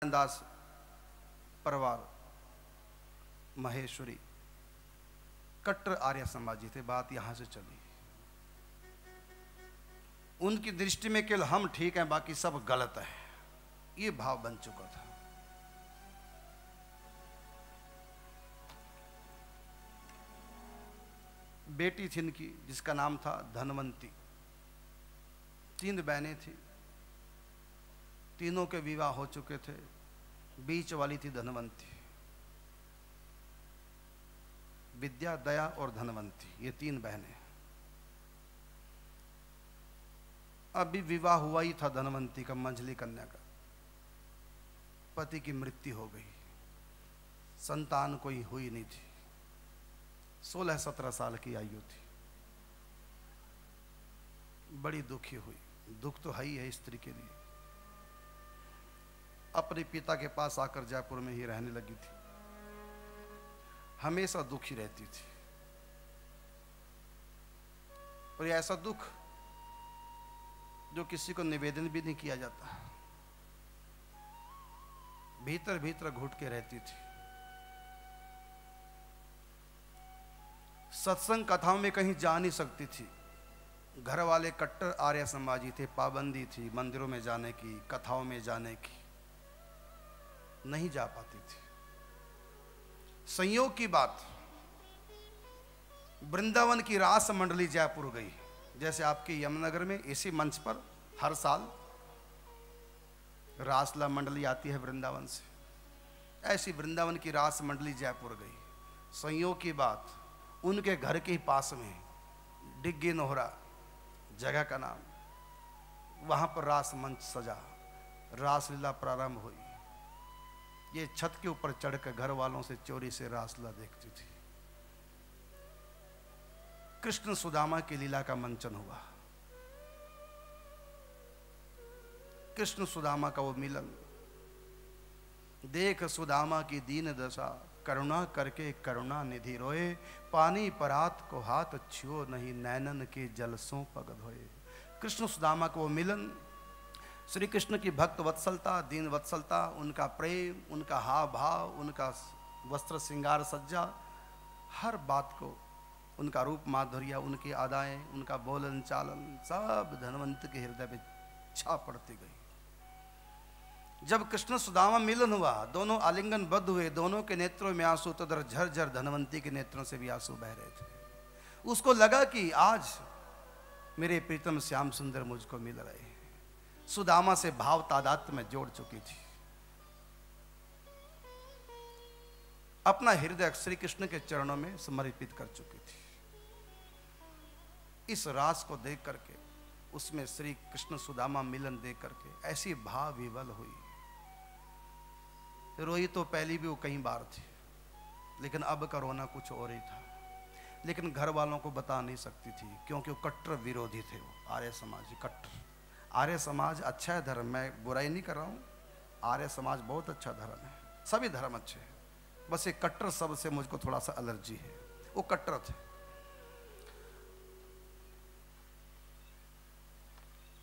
दास परिवार महेश्वरी कट्टर आर्य समाजी थे। बात यहां से चली। उनकी दृष्टि में केवल हम ठीक हैं, बाकी सब गलत है, ये भाव बन चुका था। बेटी थी इनकी जिसका नाम था धनवंती। 3 बहनें थी, तीनों के विवाह हो चुके थे। बीच वाली थी धनवंती। विद्या, दया और धनवंती, ये 3 बहनें। अभी विवाह हुआ ही था धनवंती का, मंझली कन्या का। पति की मृत्यु हो गई, संतान कोई हुई नहीं थी। 16-17 साल की आयु थी। बड़ी दुखी हुई। दुख तो है ही है स्त्री के लिए। अपने पिता के पास आकर जयपुर में ही रहने लगी थी। हमेशा दुखी रहती थी। और ऐसा दुख जो किसी को निवेदन भी नहीं किया जाता, भीतर भीतर घुट के रहती थी। सत्संग कथाओं में कहीं जा नहीं सकती थी। घर वाले कट्टर आर्य समाजी थे, पाबंदी थी मंदिरों में जाने की, कथाओं में जाने की, नहीं जा पाती थी। संयोग की बात, वृंदावन की रास मंडली जयपुर गई। जैसे आपके यमुनानगर में इसी मंच पर हर साल रासला मंडली आती है वृंदावन से, ऐसी वृंदावन की रास मंडली जयपुर गई। संयोग की बात, उनके घर के पास में डिग्गी नोहरा जगह का नाम, वहां पर रास मंच सजा, रासलीला प्रारंभ हुई। ये छत के ऊपर चढ़कर घर वालों से चोरी से रासलीला देखती थी। कृष्ण सुदामा की लीला का मंचन हुआ। कृष्ण सुदामा का वो मिलन देख सुदामा की दीन दशा, करुणा करके करुणा निधि रोए, पानी परात को हाथ छुओ नहीं, नैनन के जलसों पग धोए। कृष्ण सुदामा को वो मिलन, श्री कृष्ण की भक्त वत्सलता, दीन वत्सलता, उनका प्रेम, उनका हाव भाव, उनका वस्त्र श्रृंगार सज्जा, हर बात को, उनका रूप माधुर्य, उनकी अदाएं, उनका बोलन चालन, सब धनवंत के हृदय पे छा पड़ती गई। जब कृष्ण सुदामा मिलन हुआ, दोनों आलिंगन बद्ध हुए, दोनों के नेत्रों में आंसू, तो दर झरझर धनवंती के नेत्रों से भी आंसू बह रहे थे। उसको लगा कि आज मेरे प्रीतम श्याम सुंदर मुझको मिल रहे हैं। सुदामा से भाव तादात्म्य में जोड़ चुकी थी। अपना हृदय श्री कृष्ण के चरणों में समर्पित कर चुकी थी। इस रास को देख करके, उसमें श्री कृष्ण सुदामा मिलन देख करके ऐसी भाव विवल हुई। रोई तो पहली भी वो कई बार थी, लेकिन अब का रोना कुछ और ही था। लेकिन घर वालों को बता नहीं सकती थी, क्योंकि वो कट्टर विरोधी थे। वो आर्य समाज कट्टर। आर्य समाज अच्छा है धर्म, मैं बुराई नहीं कर रहा हूँ। आर्य समाज बहुत अच्छा धर्म है, सभी धर्म अच्छे हैं। बस ये कट्टर शब्द से मुझको थोड़ा सा एलर्जी है। वो कट्टर थे,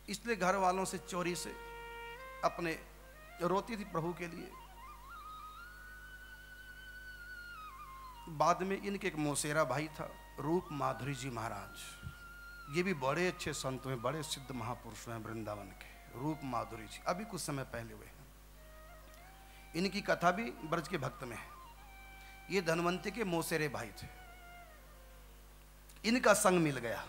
इसलिए घर वालों से चोरी से अपने रोती थी प्रभु के लिए। बाद में इनके एक मोसेरा भाई था, रूप माधुरी जी महाराज। ये भी बड़े अच्छे संत हैं, बड़े सिद्ध महापुरुष हैं वृंदावन के। रूप माधुरी जी अभी कुछ समय पहले हुए हैं। इनकी कथा भी ब्रज के भक्त में है। ये धनवंती के मोसेरे भाई थे। इनका संग मिल गया।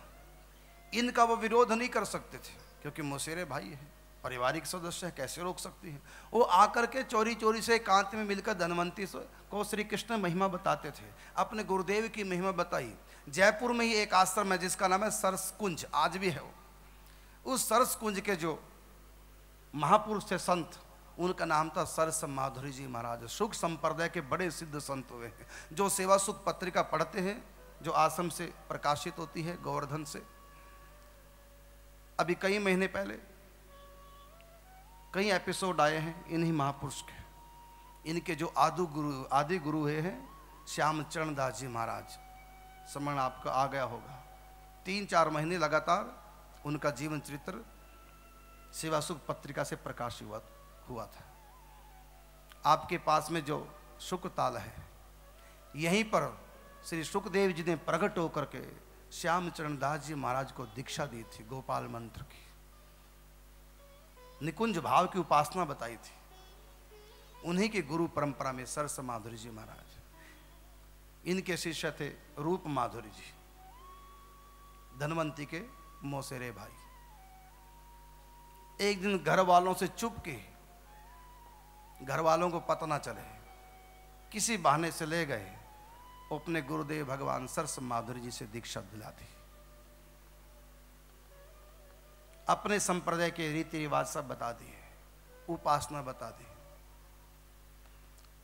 इनका वो विरोध नहीं कर सकते थे, क्योंकि मोसेरे भाई है, पारिवारिक सदस्य है, कैसे रोक सकती है। वो आकर के चोरी चोरी से एकांत में मिलकर धनवंती को श्री कृष्ण महिमा बताते थे। अपने गुरुदेव की महिमा बताई। जयपुर में ही एक आश्रम है जिसका नाम है सरस कुंज, आज भी है वो। उस सरस कुंज के जो महापुरुष थे संत, उनका नाम था सरस माधुरी जी महाराज। सुख संप्रदाय के बड़े सिद्ध संत हुए हैं, जो सेवा सुख पत्रिका पढ़ते हैं, जो आश्रम से प्रकाशित होती है गोवर्धन से। अभी कई महीने पहले कई एपिसोड आए हैं इन्हीं महापुरुष के। इनके जो आदि गुरु हैं श्यामचरण दास जी महाराज, समझ आपको आ गया होगा। 3-4 महीने लगातार उनका जीवन चरित्र सेवा सुख पत्रिका से प्रकाशित हुआ था। आपके पास में जो शुकताल है, यहीं पर श्री सुखदेव जी ने प्रकट होकर के श्यामचरण दास जी महाराज को दीक्षा दी थी, गोपाल मंत्र की, निकुंज भाव की उपासना बताई थी। उन्हीं के गुरु परंपरा में सरस माधुरी जी महाराज, इनके शिष्य थे रूप माधुरी जी, धनवंती के मौसेरे भाई। एक दिन घर वालों से चुप के, घर वालों को पता ना चले, किसी बहाने से ले गए, अपने गुरुदेव भगवान सरस माधुरी जी से दीक्षा दिला दी। अपने संप्रदाय के रीति रिवाज सब बता दिए, उपासना बता दी।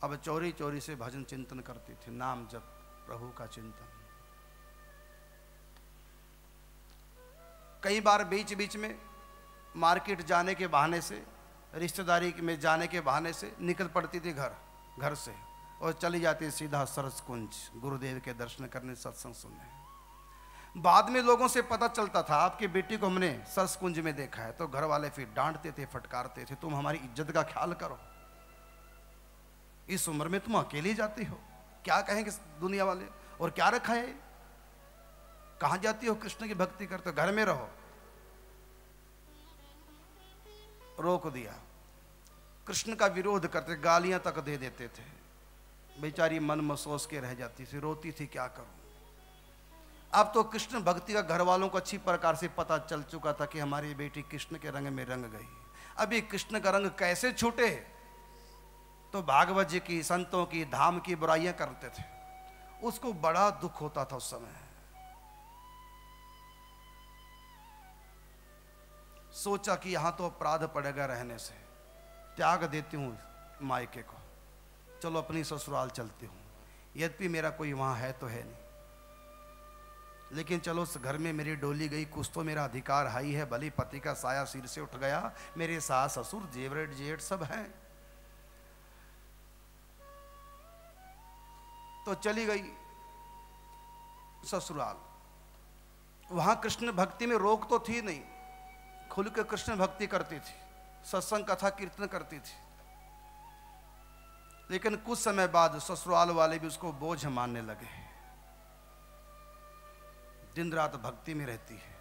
अब चोरी चोरी से भजन चिंतन करती थी, नाम जप, प्रभु का चिंतन। कई बार बीच बीच में मार्केट जाने के बहाने से, रिश्तेदारी में जाने के बहाने से निकल पड़ती थी घर से, और चली जाती सीधा सरस कुंज गुरुदेव के दर्शन करने, सत्संग सुनने। बाद में लोगों से पता चलता था आपकी बेटी को हमने सरस कुंज में देखा है, तो घर वाले फिर डांटते थे, फटकारते थे, तुम हमारी इज्जत का ख्याल करो, इस उम्र में तुम अकेली जाती हो, क्या कहेंगे दुनिया वाले, और क्या रखा है, कहां जाती हो कृष्ण की भक्ति करते, घर में रहो। रोक दिया। कृष्ण का विरोध करते, गालियां तक दे देते थे। बेचारी मन महसूस के रह जाती थी, रोती थी, क्या करूं। अब तो कृष्ण भक्ति का घर वालों को अच्छी प्रकार से पता चल चुका था कि हमारी बेटी कृष्ण के रंग में रंग गई। अभी कृष्ण का रंग कैसे छूटे, तो भागवत जी की, संतों की, धाम की बुराइयां करते थे, उसको बड़ा दुख होता था उस समय। सोचा कि यहां तो अपराध पड़ेगा रहने से, त्याग देती हूं मायके को, चलो अपनी ससुराल चलती हूं। यद्यपि मेरा कोई वहां है तो है नहीं, लेकिन चलो उस घर में मेरी डोली गई, कुछ तो मेरा अधिकार हाई है। भली पति का साया सिर से उठ गया, मेरे सास ससुर जेवरेट जेठ सब हैं। तो चली गई ससुराल। वहां कृष्ण भक्ति में रोक तो थी नहीं, खुल के कृष्ण भक्ति करती थी, सत्संग कथा कीर्तन करती थी। लेकिन कुछ समय बाद ससुराल वाले भी उसको बोझ मानने लगे। दिन रात भक्ति में रहती है,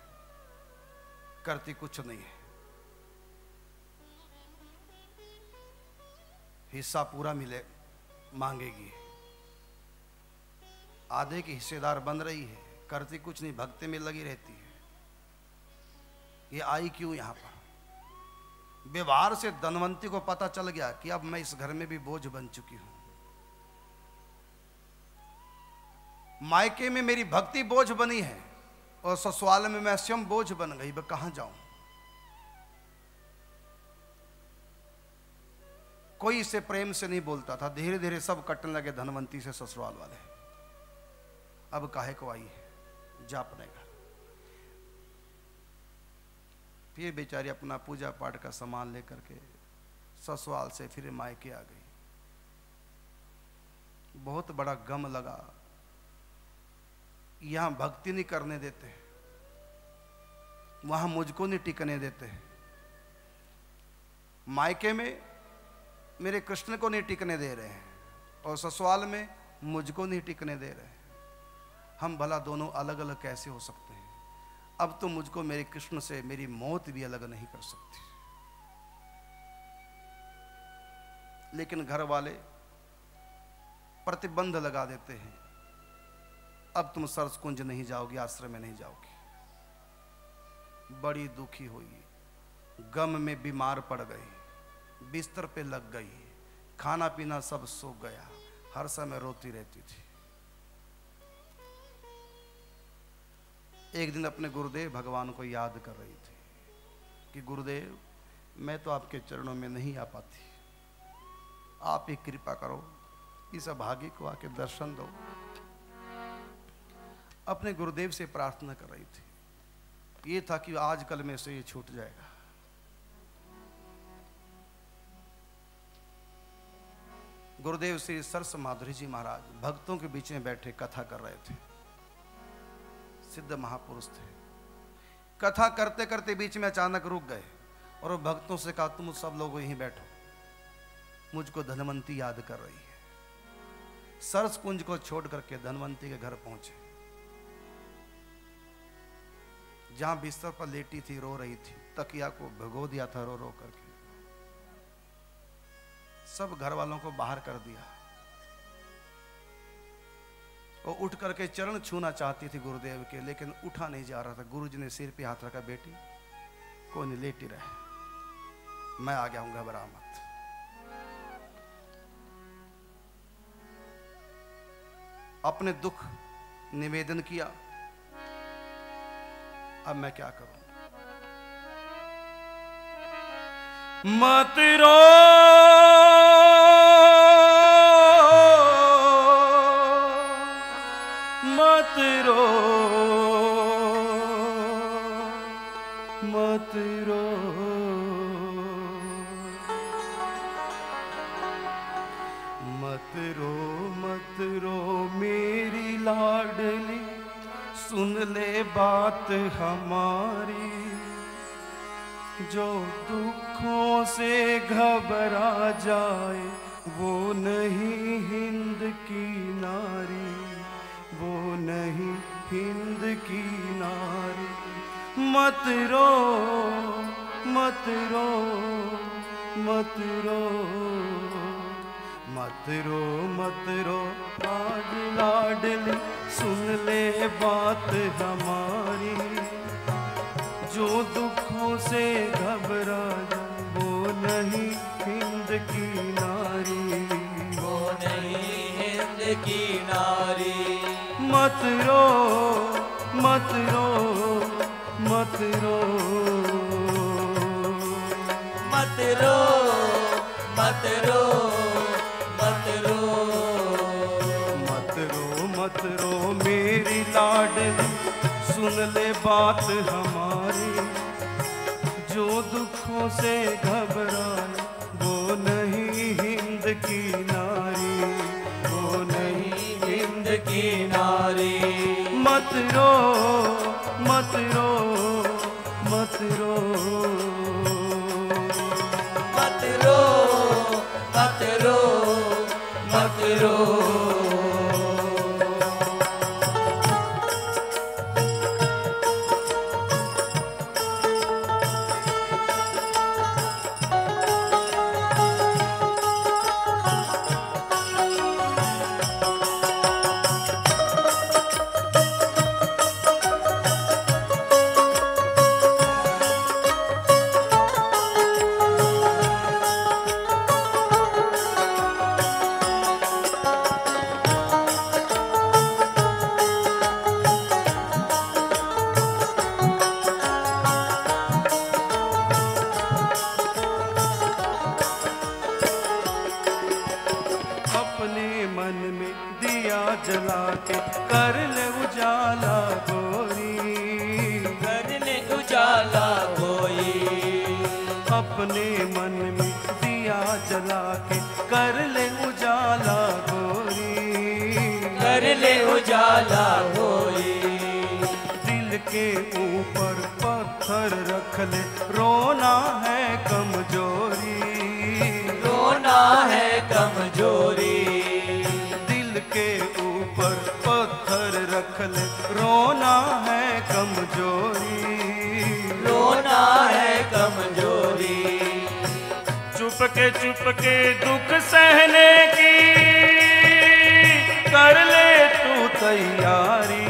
करती कुछ नहीं है, हिस्सा पूरा मिले मांगेगी, आधे की हिस्सेदार बन रही है, करती कुछ नहीं, भक्ति में लगी रहती है। ये आई क्यों यहां पर? व्यवहार से धनवंती को पता चल गया कि अब मैं इस घर में भी बोझ बन चुकी हूं। मायके में मेरी भक्ति बोझ बनी है और ससुराल में मैं स्वयं बोझ बन गई, मैं कहां जाऊं। कोई इसे प्रेम से नहीं बोलता था, धीरे धीरे सब कटने लगे धनवंती से ससुराल वाले। अब काहे को आई है, जा अपने घर। फिर बेचारी अपना पूजा पाठ का सामान लेकर के ससुराल से फिर मायके आ गई। बहुत बड़ा गम लगा, यहां भक्ति नहीं करने देते, वहां मुझको नहीं टिकने देते, मायके में मेरे कृष्ण को नहीं टिकने दे रहे हैं और ससुराल में मुझको नहीं टिकने दे रहे हैं। हम भला दोनों अलग अलग कैसे हो सकते हैं? अब तो मुझको मेरे कृष्ण से मेरी मौत भी अलग नहीं कर सकती। लेकिन घर वाले प्रतिबंध लगा देते हैं, अब तुम सरस कुंज नहीं जाओगी, आश्रम में नहीं जाओगी। बड़ी दुखी हुई, गम में बीमार पड़ गई, बिस्तर पे लग गई, खाना पीना सब सूख गया, हर समय रोती रहती थी। एक दिन अपने गुरुदेव भगवान को याद कर रही थी कि गुरुदेव, मैं तो आपके चरणों में नहीं आ पाती, आप ही कृपा करो, इस अभागी को आके दर्शन दो। अपने गुरुदेव से प्रार्थना कर रही थी, ये था कि आज कल में से ये छूट जाएगा। गुरुदेव श्री सरस माधुरी जी महाराज भक्तों के बीच में बैठे कथा कर रहे थे, सिद्ध महापुरुष थे। कथा करते करते बीच में अचानक रुक गए और भक्तों से कहा, तुम सब लोग यहीं बैठो, मुझको धनवंती याद कर रही है। सरस कुंज को छोड़ करके धनवंती के घर पहुंचे, जहां बिस्तर पर लेटी थी, रो रही थी, तकिया को भिगो दिया था रो रो करके, सब घर वालों को बाहर कर दिया। वो उठ करके चरण छूना चाहती थी गुरुदेव के, लेकिन उठा नहीं जा रहा था। गुरुजी ने सिर पे हाथ रखा, बेटी कोई नहीं, लेटी रहे, मैं आ गया हूं, घबरा मत। अपने दुख निवेदन किया, अब मैं क्या करूं? मत रो मत रो मत रो, मत रो मत रो मेरी लाडली, सुन ले बात हमारी। जो दुखों से घबरा जाए वो नहीं हिंद की नारी, वो नहीं हिंद की नारी। मत रो मत रो मत रो मत रो मत रो आज लाडली, सुन ले बात हमारी। जो दुखों से घबरा जाए वो नहीं हिंद की नारी, वो नहीं हिंद की नारी। मत रो मत रो मत रो मत रो मत रो मत रो मत रो मत रो मेरी लाडली, सुन ले बात हमारी। जो दुखों से घबराए वो नहीं हिंद की नारी, वो नहीं हिंद की नारी। मत रो मत रो मत रो मत रो मत रो मत रो। जला के कर ले उजाला गोरी, कर ले उजाला कोई। अपने मन में दिया जला के कर ले उजाला गोरी, कर ले उजाला कोई। दिल के ऊपर पत्थर रख ले, रोना है कमजोरी, रोना है कमजोरी। के ऊपर पत्थर रख ले, रोना है कमजोरी, रोना है कमजोरी। चुप के दुख सहने की कर ले तू तैयारी।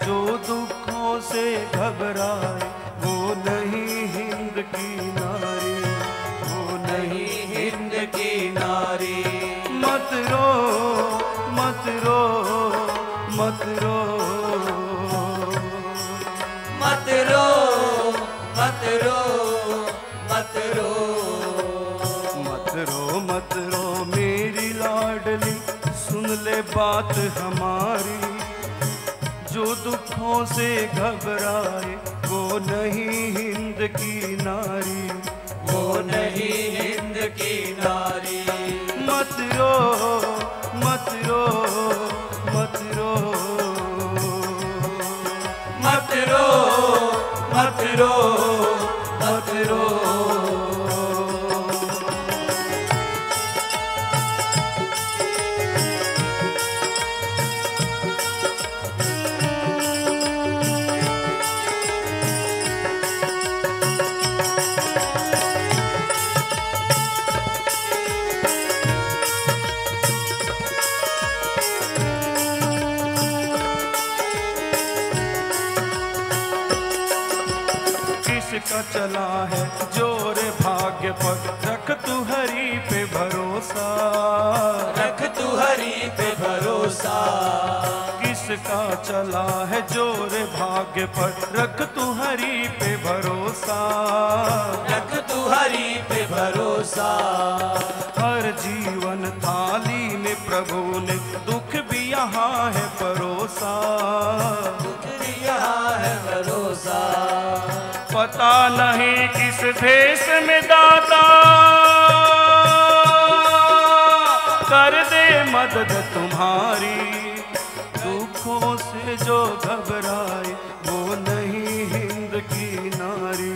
जो दुखों से घबराए वो नहीं हिंद की नारी, वो नहीं हिंद की नारी। मत रो मत रो मत रो मत रो मत रो मत रो मत रो मत रो मेरी लाडली, सुन ले बात हमारी। जो दुखों से घबराए वो नहीं हिंद की नारी, वो नहीं हिंद की नारी। मत रो मत रो मत रो मत रो मत रो मत रो। किसका चला है जोर भाग्य पर, रख तू हरि पे भरोसा, रख तू हरि पे भरोसा। किसका चला है जोर भाग्य पर, रख तू हरि पे भरोसा, रख तू हरि पे भरोसा। हर जीवन थाली में प्रभु ने दुख भी यहाँ है परोसा, दुख भी यहाँ है भरोसा। पता नहीं किस भेष में दाता कर दे मदद तुम्हारी, दुखों से जो घबराए वो नहीं हिंद की नारी,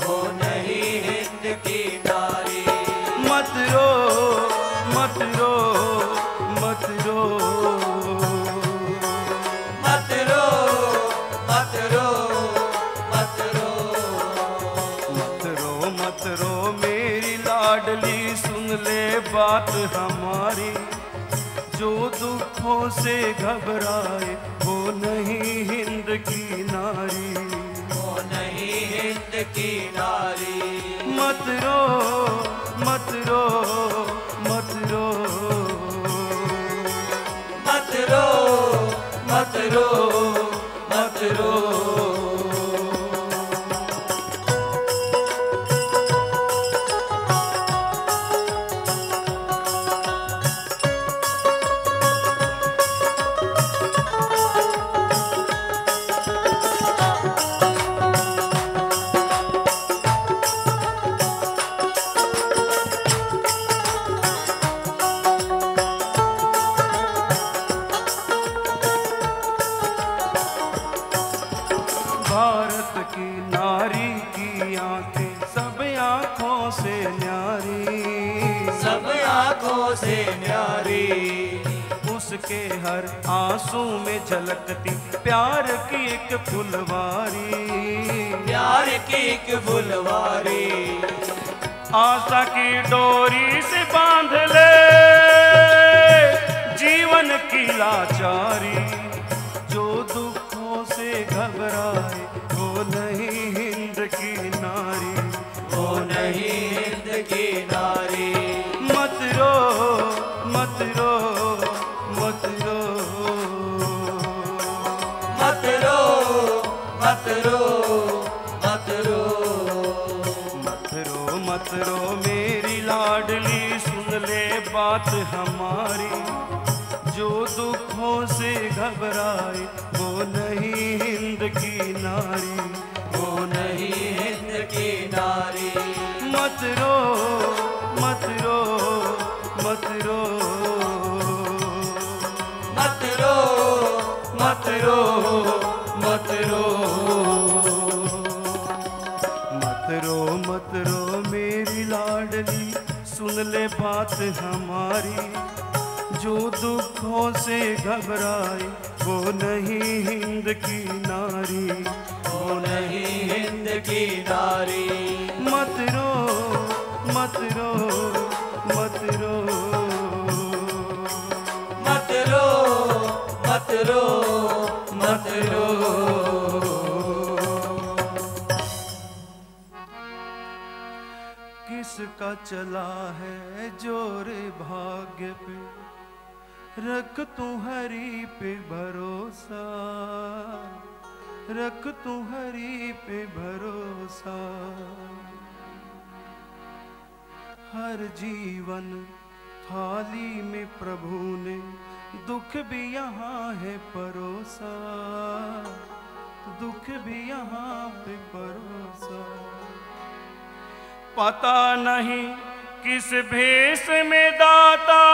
वो नहीं हिंद की नारी। मत रो मत रो मत रो, मत रो मत रो मत रो, मत रो मत रो मेरी लाडली, सुन ले बात हमारी, जो दुखों से घबराए वो नहीं हिंद की नारी, वो नहीं हिंद की नारी। मत रो मत रो मत रो, मत रो मत रो मत रो। भारत की नारी की आंखें सब आंखों से न्यारी, सब आँखों से न्यारी। उसके हर आंसू में झलकती प्यार की एक फुलवारी, प्यार की एक फुलवारी। आशा की डोरी से बांध ले जीवन की लाचारी, जो दुखों से घबराए वो नहीं हिंद की नारी, वो नहीं हिंद की नारी। मत रो मत रो मत रो, मत रो मत रो मत रो, मत रो मत रो मेरी लाडली, सुन ले बात हमारी, जो दुखों से घबराए वो नहीं हिंद की नारी, वो नहीं हिंद की नारी। मत रो मत रो मत रो, मत रो मत रो मत रो, मत रो मत रो मेरी लाडली, सुन ले बात हमारी, जो दुखों से घबराए वो नहीं हिंद की नारी, वो नहीं हिंद की नारी। मत रो मत रो मत रो, मत रो मत रो मत रो। किसका चला है जोर भाग्य पे, रख तू हरि पे भरोसा, रख तू हरि पे भरोसा, हर जीवन थाली में प्रभु ने दुख भी यहाँ है परोसा, दुख भी यहाँ पे परोसा, पता नहीं किस भेष में दाता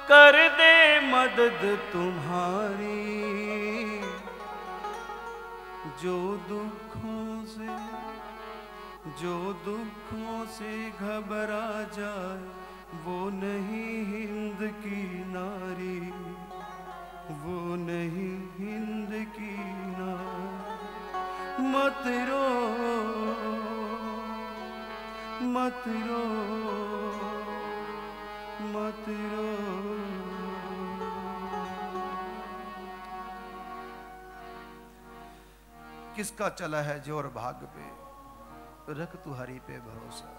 कर दे मदद तुम्हारी, जो दुखों से घबरा जाए वो नहीं हिंद की नारी, वो नहीं हिंद की नारी। मत रो मत रो मत रो, किसका चला है जोर भाग पे, रख तू हरि पे भरोसा।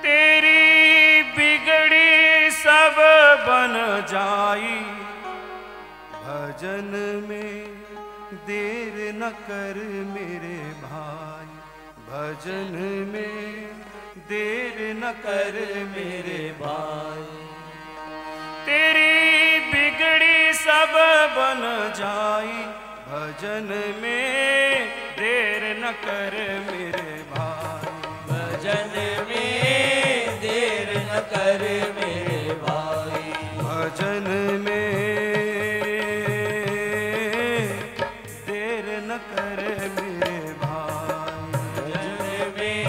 तेरी बिगड़ी सब बन जाई, भजन में देर न कर मेरे भाई, भजन में देर न कर मेरे भाई। तेरी बिगड़ी सब बन जाई, भजन में देर न कर मेरे भाई, भजन में देर न कर मेरे भाई, भजन में देर न कर मेरे भाई, भजन में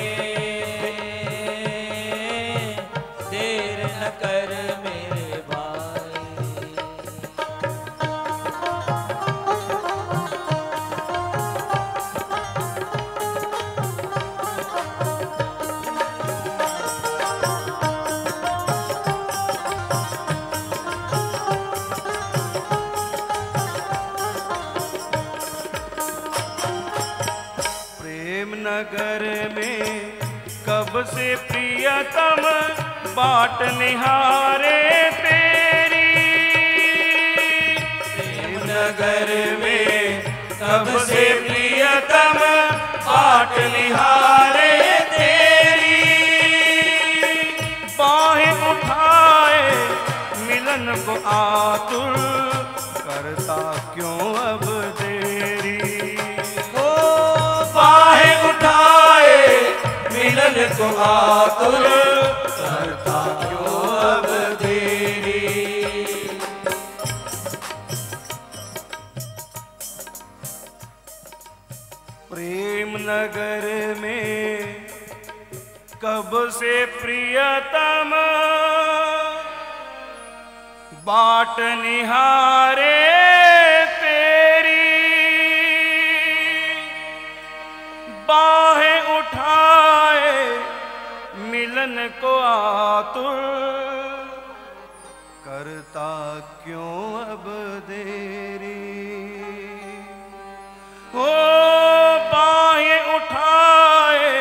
देर न कर मेरे भाई। नगर में कब से प्रियतम बाट निहारे तेरी, प्रेम नगर में कब से प्रियतम बाट निहारे तेरी। बाहें उठाए मिलन को आतुर, करता क्यों अब देरी। मिलन को आतुर, करता क्यों अब देरी। प्रेम नगर में कब से प्रियतम बाट निहारे तेरी। बाहें उठाए मिलन को आतुर, करता क्यों अब देरी। ओ बाहें उठाए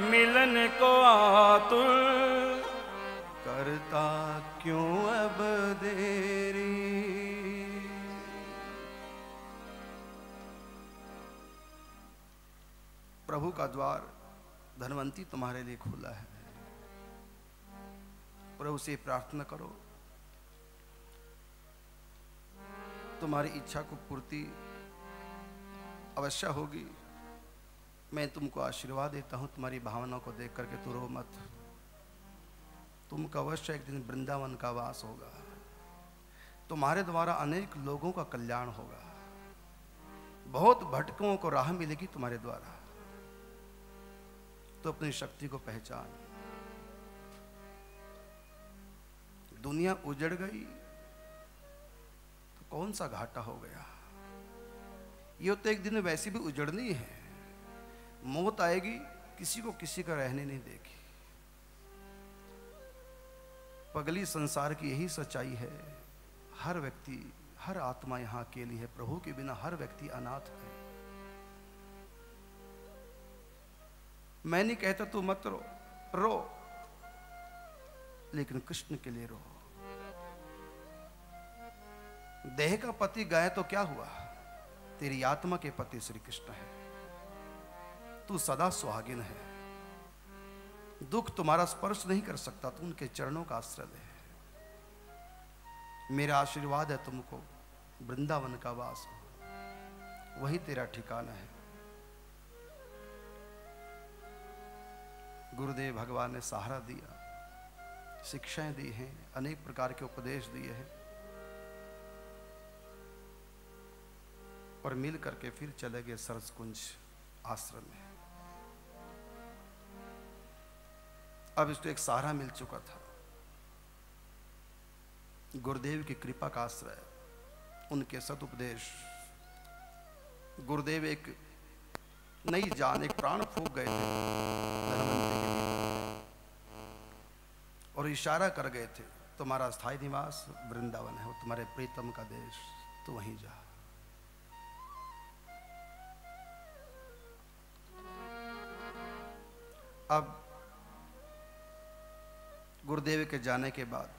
मिलन को आतुर, करता क्यों अब देरी। प्रभु का द्वार धनवंती तुम्हारे लिए खुला है। प्रभु से प्रार्थना करो, तुम्हारी इच्छा को पूर्ति अवश्य होगी। मैं तुमको आशीर्वाद देता हूं, तुम्हारी भावना को देख करके तू रो मत। तुमको अवश्य एक दिन वृंदावन का वास होगा। तुम्हारे द्वारा अनेक लोगों का कल्याण होगा। बहुत भटकों को राह मिलेगी तुम्हारे द्वारा। तो अपनी शक्ति को पहचान। दुनिया उजड़ गई तो कौन सा घाटा हो गया। ये तो एक दिन वैसे भी उजड़नी है। मौत आएगी, किसी को किसी का रहने नहीं देगी। पगली संसार की यही सच्चाई है। हर व्यक्ति, हर आत्मा यहां अकेली है। प्रभु के बिना हर व्यक्ति अनाथ है। मैं नहीं कहता तू मत रो, रो, लेकिन कृष्ण के लिए रो। देह का पति गए तो क्या हुआ, तेरी आत्मा के पति श्री कृष्ण है। तू सदा सुहागिन है। दुख तुम्हारा स्पर्श नहीं कर सकता, तू उनके चरणों का आश्रय है। मेरा आशीर्वाद है तुमको, वृंदावन का वास हो, वही तेरा ठिकाना है। गुरुदेव भगवान ने सहारा दिया, शिक्षाएं दी हैं, अनेक प्रकार के उपदेश दिए हैं, और मिल करके फिर चले गए सरसकुंज आश्रम में। अब इसको एक सहारा मिल चुका था, गुरुदेव की कृपा का आश्रय, उनके सदुपदेश। गुरुदेव एक नई जान, एक प्राण फूंक गए थे धनवंती के लिए, और इशारा कर गए थे तुम्हारा स्थायी निवास वृंदावन है, वो तुम्हारे प्रीतम का देश, तू वहीं जा। अब गुरुदेव के जाने के बाद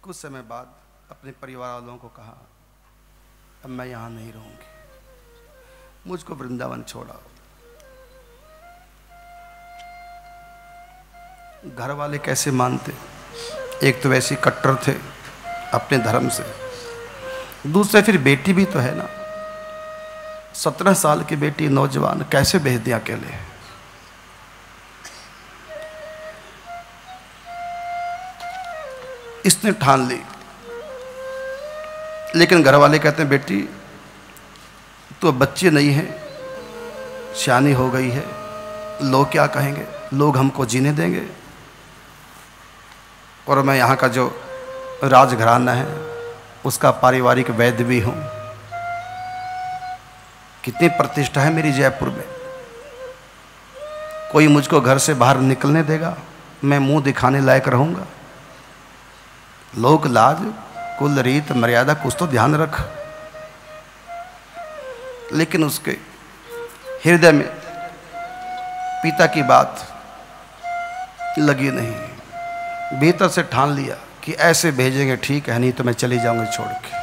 कुछ समय बाद अपने परिवार वालों को कहा, अब मैं यहाँ नहीं रहूँगी, मुझको वृंदावन छोड़ाओ। घर वाले कैसे मानते? एक तो वैसे कट्टर थे अपने धर्म से, दूसरे फिर बेटी भी तो है ना, 17 साल की बेटी, नौजवान, कैसे भेज दिया अकेले? इसने ठान ली, लेकिन घर वाले कहते हैं बेटी तू अब बच्ची नहीं है, सियानी हो गई है, लोग क्या कहेंगे, लोग हमको जीने देंगे, और मैं यहाँ का जो राजघराना है उसका पारिवारिक वैद्य भी हूँ, कितनी प्रतिष्ठा है मेरी जयपुर में, कोई मुझको घर से बाहर निकलने देगा? मैं मुंह दिखाने लायक रहूँगा? लोक लाज, कुल रीत मर्यादा कुछ तो ध्यान रख। लेकिन उसके हृदय में पिता की बात लगी नहीं, भीतर से ठान लिया कि ऐसे भेजेंगे ठीक है, नहीं तो मैं चली जाऊंगी छोड़ के।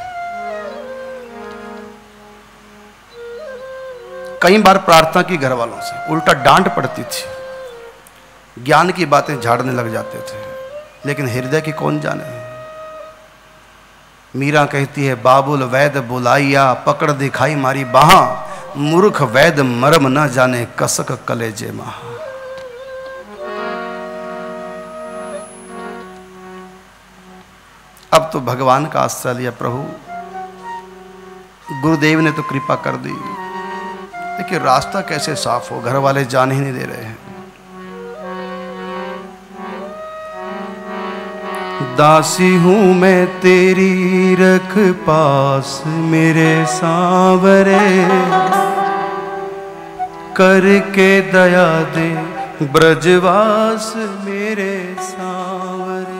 कई बार प्रार्थना की घर वालों से, उल्टा डांट पड़ती थी, ज्ञान की बातें झाड़ने लग जाते थे, लेकिन हृदय की कौन जाने। मीरा कहती है, बाबुल वैद बुलाइया, पकड़ दिखाई मारी बाहा, मूर्ख वैद मरम न जाने, कसक कलेजे महा। अब तो भगवान का आश्रय लिया प्रभु, गुरुदेव ने तो कृपा कर दी, लेकिन रास्ता कैसे साफ हो, घर वाले जाने ही नहीं दे रहे हैं। दासी हूँ मैं तेरी, रख पास मेरे सांवरे, करके दया दे ब्रजवास मेरे सांवरे।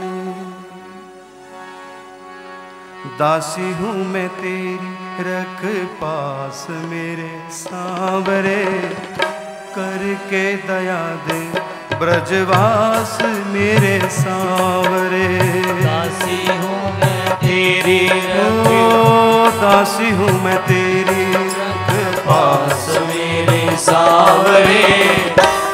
दासी हूँ मैं तेरी, रख पास मेरे सांवरे, करके दया दे ब्रजवास मेरे सांवरे। दासी हूँ मैं तेरी, दासी हूँ मैं तेरी, रख पास मेरे सांवरे,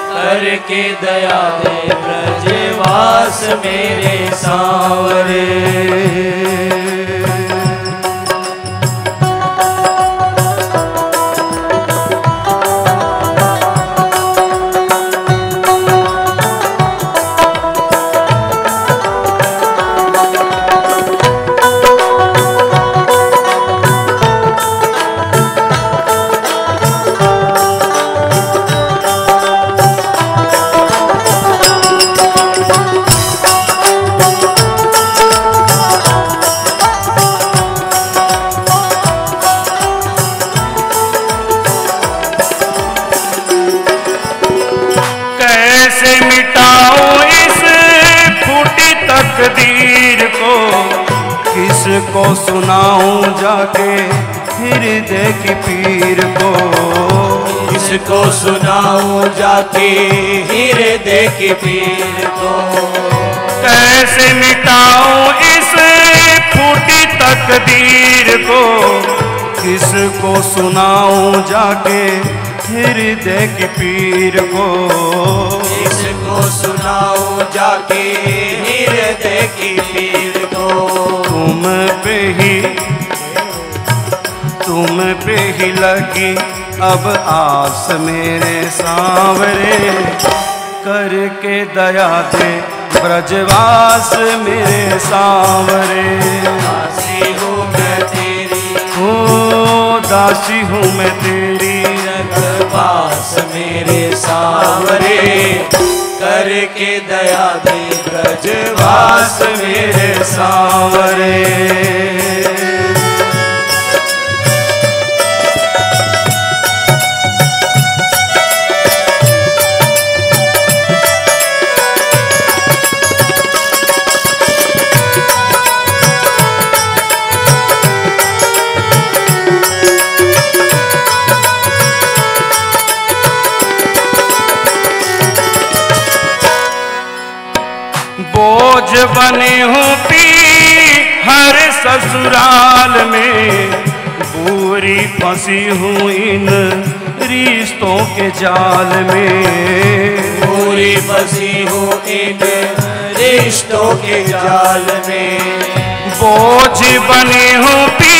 करके दया दे ब्रजवास मेरे सांवरे। किसको सुनाऊं जाके हृदय की पीर को, किसको सुनाऊं जाके हृदय की पीर को। कैसे मिटाऊं इस फूटी तकदीर को, किसको सुनाऊं जाके हृदय की पीर को। किसको सुनाऊं जाके हृदय की पीर को। तुम पे ही लगी अब आस मेरे सांवरे, करके दया दे ब्रजवास मेरे सांवरे। दासी हूँ मैं तेरी, ओ दासी हूँ मैं तेरी, रख पास मेरे सांवरे, करके दया दे ब्रजवास मेरे सांवरे। बने हूँ पी हर ससुराल में, पूरी फंसी हूँ इन रिश्तों के जाल में, पूरी फंसी हूँ इन रिश्तों के जाल में। बोझ बनी हूँ पी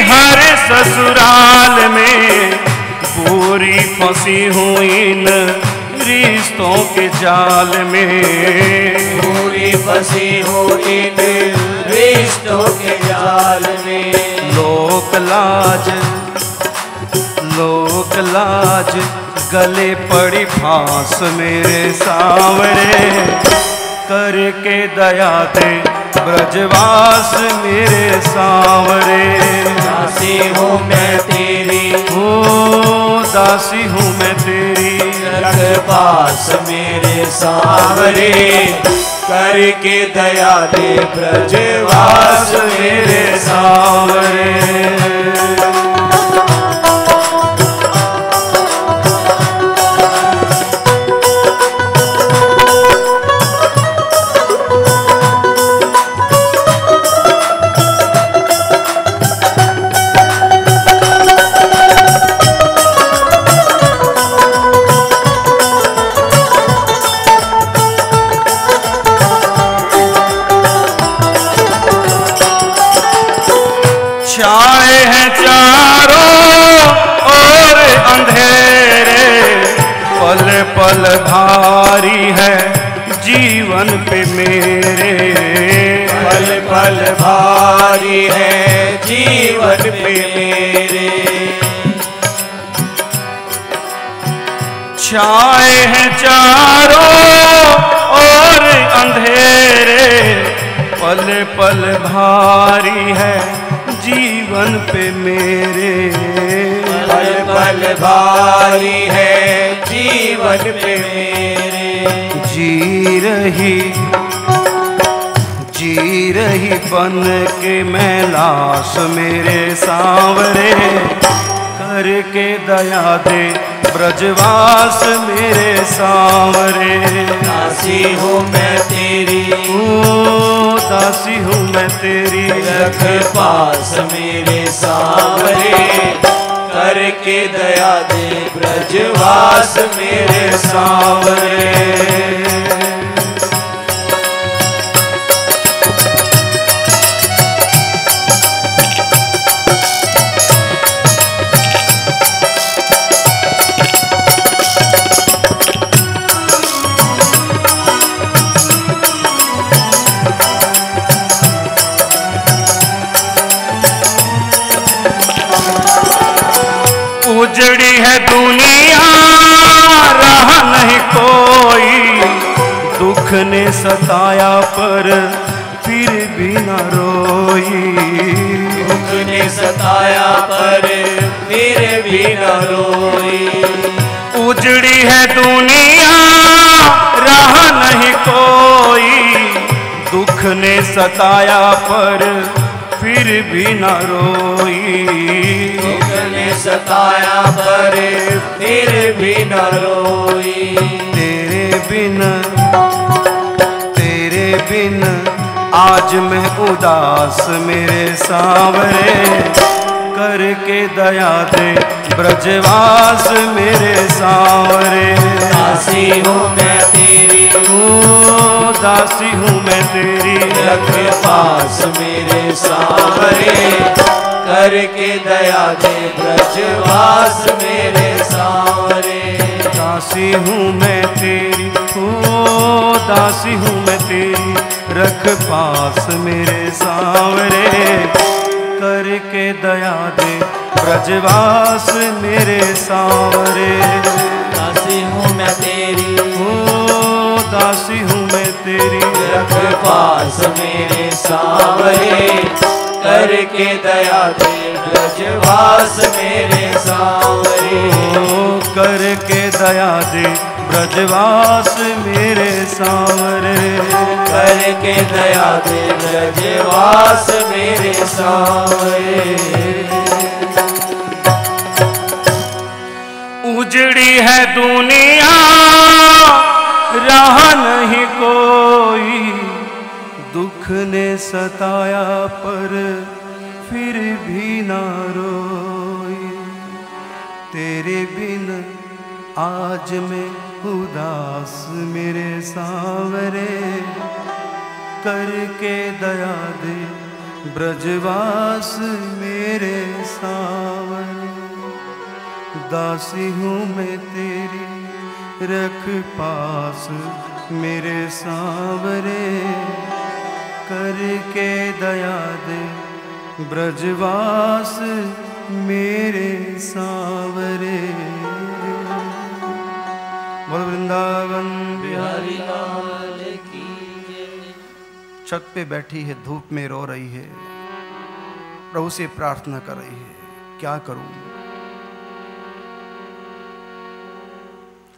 हर ससुराल में, पूरी फंसी हूँ इन रिश्तों के जाल में, पूरी फंसी हूँ इन रिश्तों के जाल में। लोक लाज गले पड़ी फांस मेरे सांवरे, करके दया दे ब्रजवास मेरे सांवरे। दासी हूँ मैं तेरी, ओ दासी हूँ मैं तेरी, रख पास मेरे सांवरे, करके दया दे ब्रजवास मेरे सांवरे। छाए हैं चारों ओर अंधेरे, पल पल भारी है जीवन पे मेरे, पल पल भारी है जीवन पे मेरे। छाए हैं चारों ओर अंधेरे, पल पल भारी है जीवन पे मेरे, पल पल भारी है जीवन पे मेरे। जी रही बन के मैं लाश मेरे सांवरे, करके दया दे ब्रजवास मेरे सांवरे। दासी हूँ मैं तेरी, ओ दासी हूँ मैं तेरी, रख पास मेरे सांवरे, करके दया दे ब्रजवास मेरे सांवरे। उजड़ी है दुनिया रहा नहीं कोई, दुख ने सताया पर फिर भी न रोई, दुख ने सताया पर फिर भी न रोई। उजड़ी है दुनिया रहा नहीं कोई, दुख ने सताया पर फिर भी न रोई, दुख ने सताया पर फिर भी न रोई। तेरे बिन आज मैं उदास मेरे सांवरे, करके दया दे ब्रजवास मेरे सांवरे। दासी हूँ मैं तेरी, ओ दासी हूँ मैं तेरी, रख पास मेरे सांवरे, करके दया दे ब्रजवास मेरे सांवरे। दासी हूँ मैं तेरी, ओ दासी हूँ मैं तेरी, रख पास मेरे सांवरे, करके दया दे ब्रजवास मेरे सांवरे। दासी हूँ मैं तेरी, ओ दासी हूँ मैं तेरी, रख पास मेरे सांवरे, करके दया दे ब्रजवास मेरे सांवरे। ओ करके दया दे ब्रजवास मेरे सांवरे, करके दया दे ब्रजवास मेरे सांवरे। उजड़ी है दुनिया रहा नहीं कोई, तेरे बिन आज मैं उदास मेरे सांवरे, करके दया दे ब्रजवास मेरे सांवरे। दासी हूँ मैं तेरी रख पास मेरे सांवरे, करके दया दे ब्रजवास मेरे सांवरे। बोल वृंदावन बिहारी लाल की जय। छत पे बैठी है, धूप में रो रही है, प्रभु से प्रार्थना कर रही है, क्या करूं?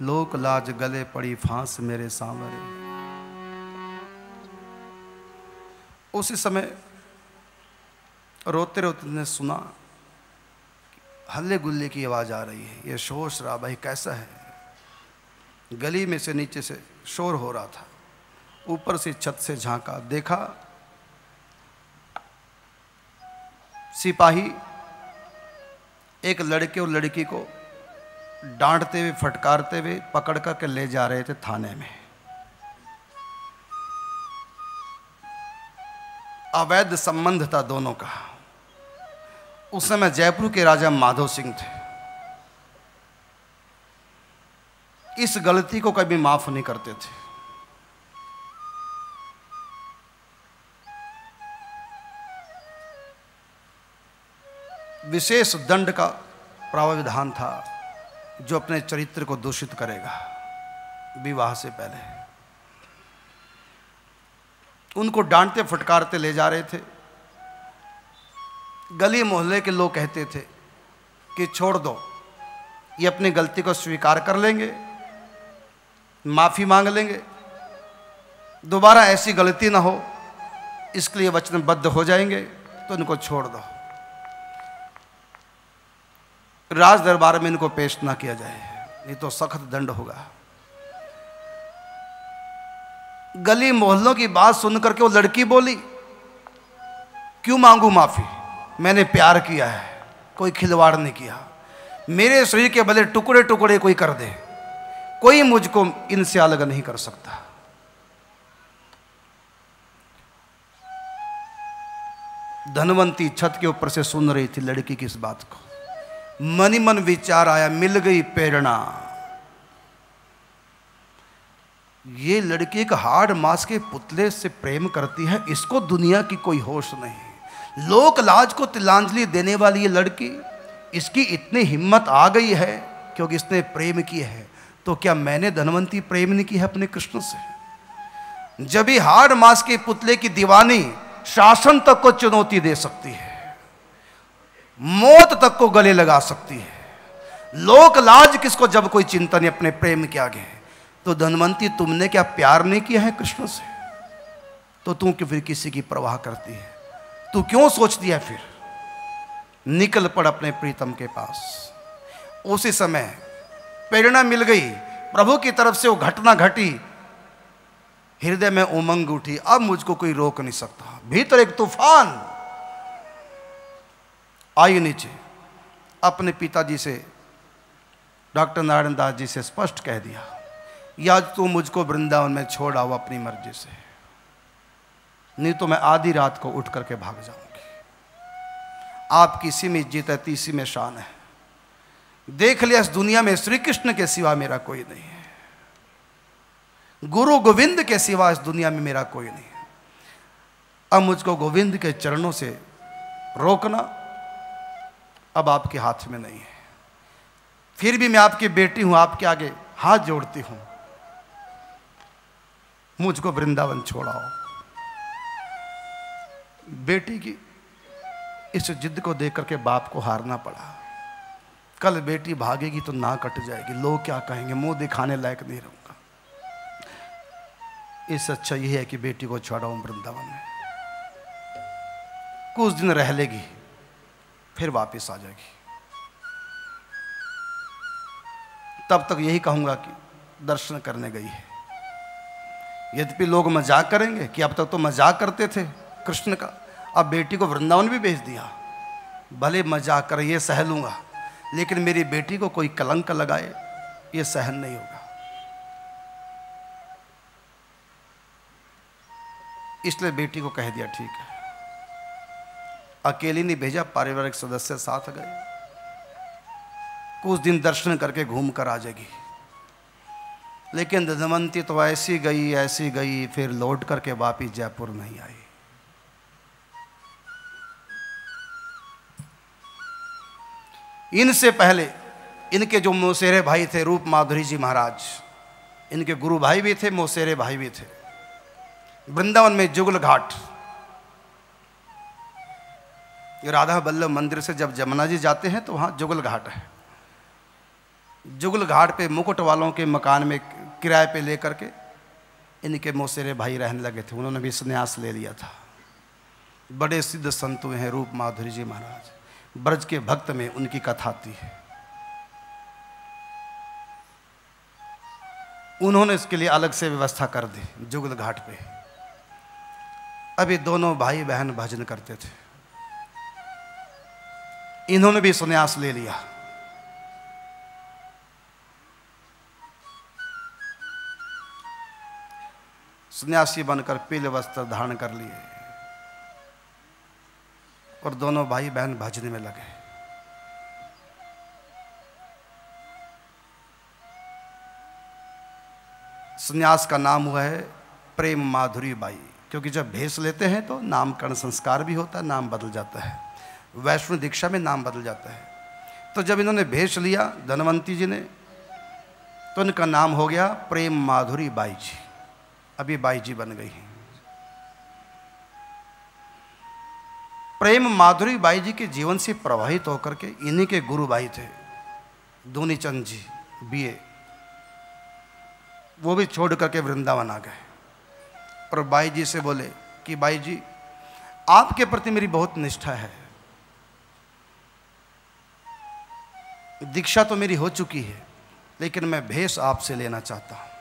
लोक लाज गले पड़ी फांस मेरे सांवरे। उसी समय रोते रोते ने सुना हल्ले गुल्ले की आवाज आ रही है। ये शोर शराबा ही कैसा है? गली में से नीचे से शोर हो रहा था। ऊपर से छत से झांका, देखा सिपाही एक लड़के और लड़की को डांटते हुए फटकारते हुए पकड़ करके ले जा रहे थे थाने में। अवैध संबंध था दोनों का। उस समय जयपुर के राजा माधव सिंह थे। इस गलती को कभी माफ नहीं करते थे। विशेष दंड का प्रावधान था जो अपने चरित्र को दूषित करेगा विवाह से पहले। उनको डांटते फटकारते ले जा रहे थे। गली मोहल्ले के लोग कहते थे कि छोड़ दो, ये अपनी गलती को स्वीकार कर लेंगे, माफी मांग लेंगे, दोबारा ऐसी गलती ना हो, इसके लिए वचनबद्ध हो जाएंगे, तो इनको छोड़ दो। राज दरबार में इनको पेश ना किया जाए, नहीं तो सख्त दंड होगा। गली मोहल्लों की बात सुनकर के वो लड़की बोली, क्यों मांगू माफी? मैंने प्यार किया है, कोई खिलवाड़ नहीं किया। मेरे शरीर के भले टुकड़े टुकड़े कोई कर दे, कोई मुझको इनसे अलग नहीं कर सकता। धनवंती छत के ऊपर से सुन रही थी लड़की की इस बात को। मन ही मन विचार आया, मिल गई प्रेरणा। ये लड़की एक हाड़ मांस के पुतले से प्रेम करती है, इसको दुनिया की कोई होश नहीं। लोक लाज को तिलांजलि देने वाली ये लड़की, इसकी इतनी हिम्मत आ गई है क्योंकि इसने प्रेम किया है। तो क्या मैंने धनवंती प्रेम नहीं की है अपने कृष्ण से? जब ही हाड़ मांस के पुतले की दीवानी शासन तक को चुनौती दे सकती है, मौत तक को गले लगा सकती है। लोक लाज किसको जब कोई चिंता नहीं अपने प्रेम के आगे। तो धनवंती, तुमने क्या प्यार नहीं किया है कृष्ण से? तो तू क्यों फिर किसी की परवाह करती है? तू क्यों सोचती है? फिर निकल पड़ अपने प्रीतम के पास। उसी समय प्रेरणा मिल गई, प्रभु की तरफ से वो घटना घटी, हृदय में उमंग उठी, अब मुझको कोई रोक नहीं सकता। भीतर एक तूफान आई नीचे। अपने पिताजी से, डॉक्टर नारायण दास जी से स्पष्ट कह दिया, या तू मुझको वृंदावन में छोड़ आओ अपनी मर्जी से, नहीं तो मैं आधी रात को उठ करके भाग जाऊंगी। आपकी इसी में इज्जत है, तीसी में शान है। देख लिया इस दुनिया में श्री कृष्ण के सिवा मेरा कोई नहीं है, गुरु गोविंद के सिवा इस दुनिया में मेरा कोई नहीं है। अब मुझको गोविंद के चरणों से रोकना अब आपके हाथ में नहीं है। फिर भी मैं आपकी बेटी हूं, आपके आगे हाथ जोड़ती हूं, मुझको वृंदावन छोड़ाओ। बेटी की इस जिद को देख करके बाप को हारना पड़ा। कल बेटी भागेगी तो ना कट जाएगी, लोग क्या कहेंगे, मुंह दिखाने लायक नहीं रहूंगा। इससे अच्छा यही है कि बेटी को छोड़ाऊं वृंदावन में, कुछ दिन रह लेगी, फिर वापस आ जाएगी। तब तक यही कहूंगा कि दर्शन करने गई है। यद्यपि लोग मजाक करेंगे कि अब तक तो मजाक करते थे कृष्ण का, अब बेटी को वृंदावन भी भेज दिया। भले मजाक कर, ये सह लूंगा, लेकिन मेरी बेटी को कोई कलंक लगाए ये सहन नहीं होगा। इसलिए बेटी को कह दिया ठीक है। अकेली नहीं भेजा, पारिवारिक सदस्य साथ गए। कुछ दिन दर्शन करके घूम कर आ जाएगी। लेकिन दमयंती तो ऐसी गई, फिर लौट करके वापिस जयपुर नहीं आई। इनसे पहले इनके जो मौसेरे भाई थे रूप माधुरी जी महाराज, इनके गुरु भाई भी थे, मौसेरे भाई भी थे। वृंदावन में जुगल घाट, राधा वल्लभ मंदिर से जब जमुना जी जाते हैं तो वहाँ जुगल घाट है। जुगल घाट पे मुकुट वालों के मकान में किराए पे लेकर के इनके मौसेरे भाई रहने लगे थे। उन्होंने भी संन्यास ले लिया था। बड़े सिद्ध संत हुए हैं रूप माधुरी जी महाराज। ब्रज के भक्त में उनकी कथा आती है। उन्होंने इसके लिए अलग से व्यवस्था कर दी जुगल घाट पे। अभी दोनों भाई बहन भजन करते थे। इन्होंने भी संन्यास ले लिया। सन्यासी बनकर पीले वस्त्र धारण कर लिए और दोनों भाई बहन भजन में लगे। सन्यास का नाम हुआ है प्रेम माधुरी बाई, क्योंकि जब भेष लेते हैं तो नामकरण संस्कार भी होता है, नाम बदल जाता है। वैष्णव दीक्षा में नाम बदल जाता है। तो जब इन्होंने भेष लिया धनवंती जी ने, तो इनका नाम हो गया प्रेम माधुरी बाई जी। अभी बाई जी बन गई हैं। प्रेम माधुरी बाई जी के जीवन से प्रभावित होकर के इन्हीं के गुरु भाई थे दूनी चंद जी बीए, वो भी छोड़ करके वृंदावन आ गए और बाई जी से बोले कि बाई जी आपके प्रति मेरी बहुत निष्ठा है, दीक्षा तो मेरी हो चुकी है, लेकिन मैं भेष आपसे लेना चाहता हूं।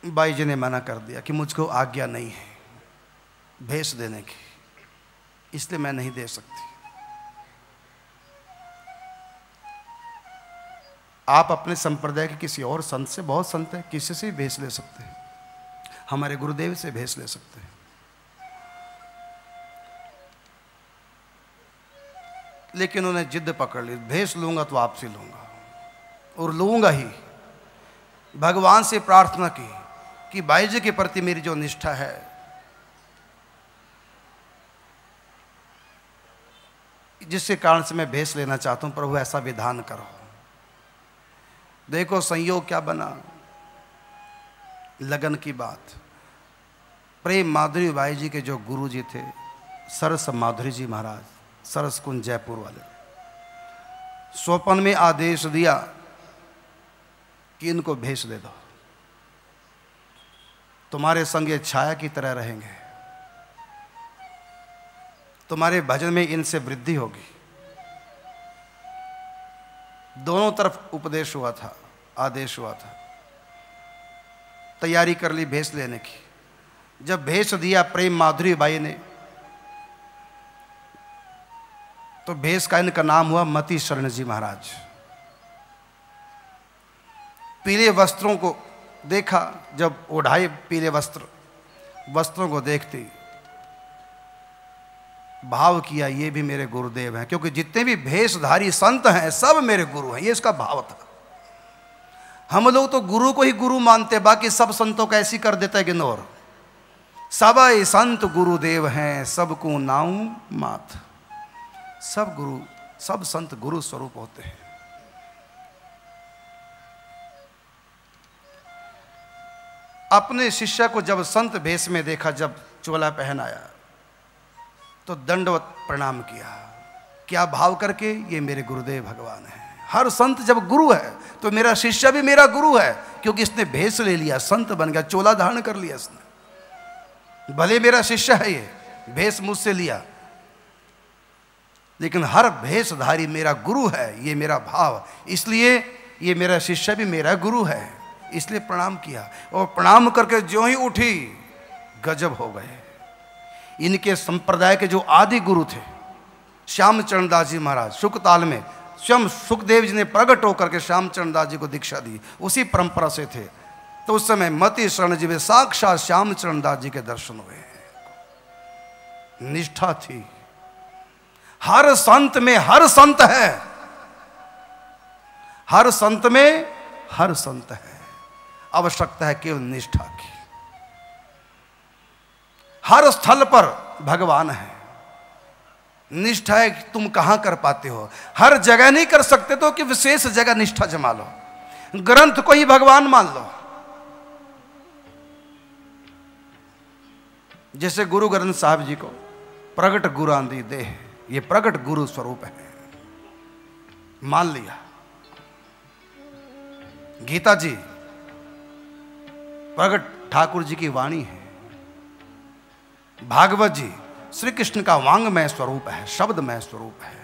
बाई जी ने मना कर दिया कि मुझको आज्ञा नहीं है भेष देने की, इसलिए मैं नहीं दे सकती। आप अपने संप्रदाय के किसी और संत से, बहुत संत है, किसी से भी भेष ले सकते हैं, हमारे गुरुदेव से भेष ले सकते हैं। लेकिन उन्हें जिद पकड़ ली, भेष लूंगा तो आपसे लूंगा और लूंगा ही। भगवान से प्रार्थना की कि बाई जी के प्रति मेरी जो निष्ठा है, जिसके कारण से मैं भेष लेना चाहता हूं, प्रभु ऐसा विधान करो। देखो संयोग क्या बना, लगन की बात। प्रेम माधुरी बाई जी के जो गुरु जी थे सरस माधुरी जी महाराज, सरस कुंज जयपुर वाले, स्वपन में आदेश दिया कि इनको भेष दे दो, तुम्हारे संग ये छाया की तरह रहेंगे, तुम्हारे भजन में इनसे वृद्धि होगी। दोनों तरफ उपदेश हुआ था, आदेश हुआ था। तैयारी कर ली भेष लेने की। जब भेष दिया प्रेम माधुरी बाई ने, तो भेष का इनका नाम हुआ मति शरण जी महाराज। पीले वस्त्रों को देखा, जब ओढ़ाए पीले वस्त्रों को देखती भाव किया ये भी मेरे गुरुदेव हैं, क्योंकि जितने भी भेषधारी संत हैं सब मेरे गुरु हैं, ये इसका भाव था। हम लोग तो गुरु को ही गुरु मानते, बाकी सब संतों को ऐसी कर देता है इग्नोर। सब संत गुरुदेव हैं, सबको नाऊ मात। सब गुरु, सब संत गुरु स्वरूप होते हैं। अपने शिष्य को जब संत भेष में देखा, जब चोला पहन आया तो दंडवत प्रणाम किया। क्या भाव करके, ये मेरे गुरुदेव भगवान हैं। हर संत जब गुरु है तो मेरा शिष्य भी मेरा गुरु है, क्योंकि इसने भेष ले लिया, संत बन गया, चोला धारण कर लिया इसने। भले मेरा शिष्य है, ये भेष मुझसे लिया, लेकिन हर भेषधारी मेरा गुरु है, ये मेरा भाव। इसलिए ये मेरा शिष्य भी मेरा गुरु है, इसलिए प्रणाम किया। और प्रणाम करके जो ही उठी, गजब हो गए। इनके संप्रदाय के जो आदि गुरु थे श्यामचरण दास जी महाराज शुकताल में स्वयं सुखदेव जी ने प्रकट होकर के श्यामचरण दास जी को दीक्षा दी, उसी परंपरा से थे। तो उस समय मति शरण जी में साक्षात श्यामचरण दास जी के दर्शन हुए। निष्ठा थी। हर संत में हर संत है, हर संत में हर संत है। आवश्यकता है केवल निष्ठा की। हर स्थल पर भगवान है। निष्ठा है कि तुम कहां कर पाते हो। हर जगह नहीं कर सकते तो कि विशेष जगह निष्ठा जमा लो, ग्रंथ को ही भगवान मान लो। जैसे गुरु ग्रंथ साहब जी को प्रगट गुरु आंदी दे, ये प्रगट गुरु स्वरूप है, मान लिया। गीता जी प्रगट ठाकुर जी की वाणी है। भागवत जी श्री कृष्ण का वांगमय स्वरूप है, शब्दमय स्वरूप है।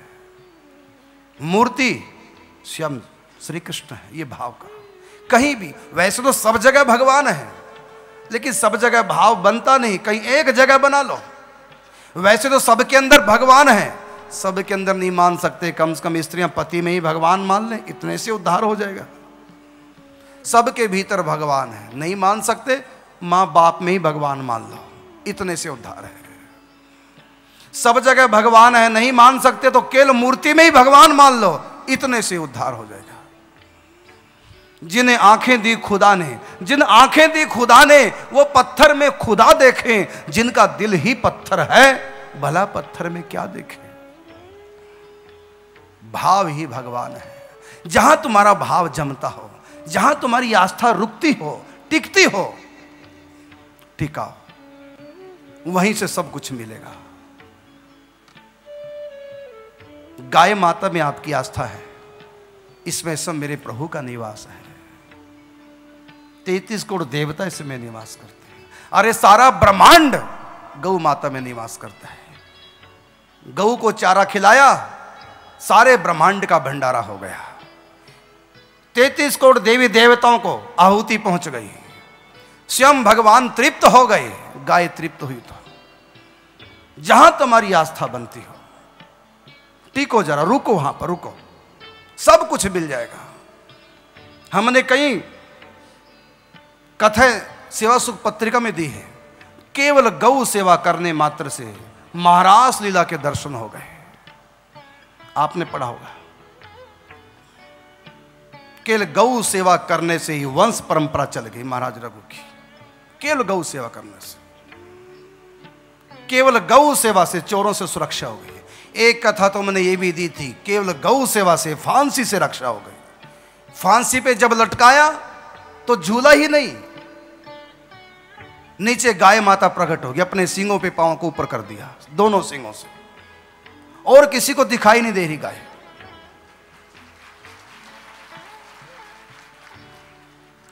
मूर्ति स्वयं श्री कृष्ण है। ये भाव करो कहीं भी। वैसे तो सब जगह भगवान है, लेकिन सब जगह भाव बनता नहीं, कहीं एक जगह बना लो। वैसे तो सबके अंदर भगवान है, सबके अंदर नहीं मान सकते, कम से कम स्त्रियां पति में ही भगवान मान लें, इतने से उद्धार हो जाएगा। सबके भीतर भगवान है, नहीं मान सकते, माँ बाप में ही भगवान मान लो, इतने से उद्धार है। सब जगह भगवान है, नहीं मान सकते तो केवल मूर्ति में ही भगवान मान लो, इतने से उद्धार हो जाएगा। जिन्हें आंखें दी खुदा ने, जिन आंखें दी खुदा ने, वो पत्थर में खुदा देखें। जिनका दिल ही पत्थर है, भला पत्थर में क्या देखें। भाव ही भगवान है। जहां तुम्हारा भाव जमता हो, जहां तुम्हारी आस्था रुकती हो, टिकती हो, टिकाओ, वहीं से सब कुछ मिलेगा। गाय माता में आपकी आस्था है, इसमें सब मेरे प्रभु का निवास है। 33 करोड़ देवता इसमें निवास करते हैं। अरे सारा ब्रह्मांड गौ माता में निवास करता है। गौ को चारा खिलाया, सारे ब्रह्मांड का भंडारा हो गया। 33 करोड़ देवी देवताओं को आहुति पहुंच गई। स्वयं भगवान तृप्त हो गए, गाय तृप्त हुई। तो जहां तुम्हारी आस्था बनती हो, टिको जरा, रुको, वहां पर रुको, सब कुछ मिल जाएगा। हमने कई कथाएं सेवा सुख पत्रिका में दी है। केवल गौ सेवा करने मात्र से महाराज लीला के दर्शन हो गए। आपने पढ़ा होगा, केवल गौ सेवा करने से ही वंश परंपरा चल गई महाराज रघु की। केवल गौ सेवा करने से, केवल गौ सेवा से चोरों से सुरक्षा हो गई। एक कथा तो मैंने ये भी दी थी, केवल गौ सेवा से फांसी से रक्षा हो गई। फांसी पे जब लटकाया तो झूला ही नहीं, नीचे गाय माता प्रकट होगी, अपने सींगों पे पांव को ऊपर कर दिया, दोनों सींगों से, और किसी को दिखाई नहीं दे रही गाय।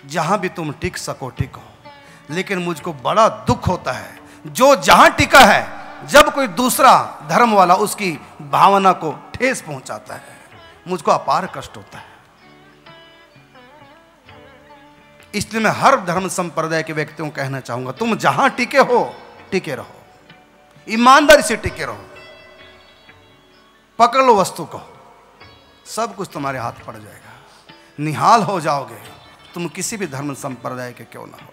जहां भी तुम टिक सको टिको, लेकिन मुझको बड़ा दुख होता है जो जहां टिका है, जब कोई दूसरा धर्म वाला उसकी भावना को ठेस पहुंचाता है, मुझको अपार कष्ट होता है। इसलिए मैं हर धर्म संप्रदाय के व्यक्तियों को कहना चाहूंगा, तुम जहां टिके हो टिके रहो, ईमानदारी से टिके रहो, पकड़ लो वस्तु को, सब कुछ तुम्हारे हाथ पड़ जाएगा। निहाल हो जाओगे, तुम किसी भी धर्म संप्रदाय के क्यों ना हो।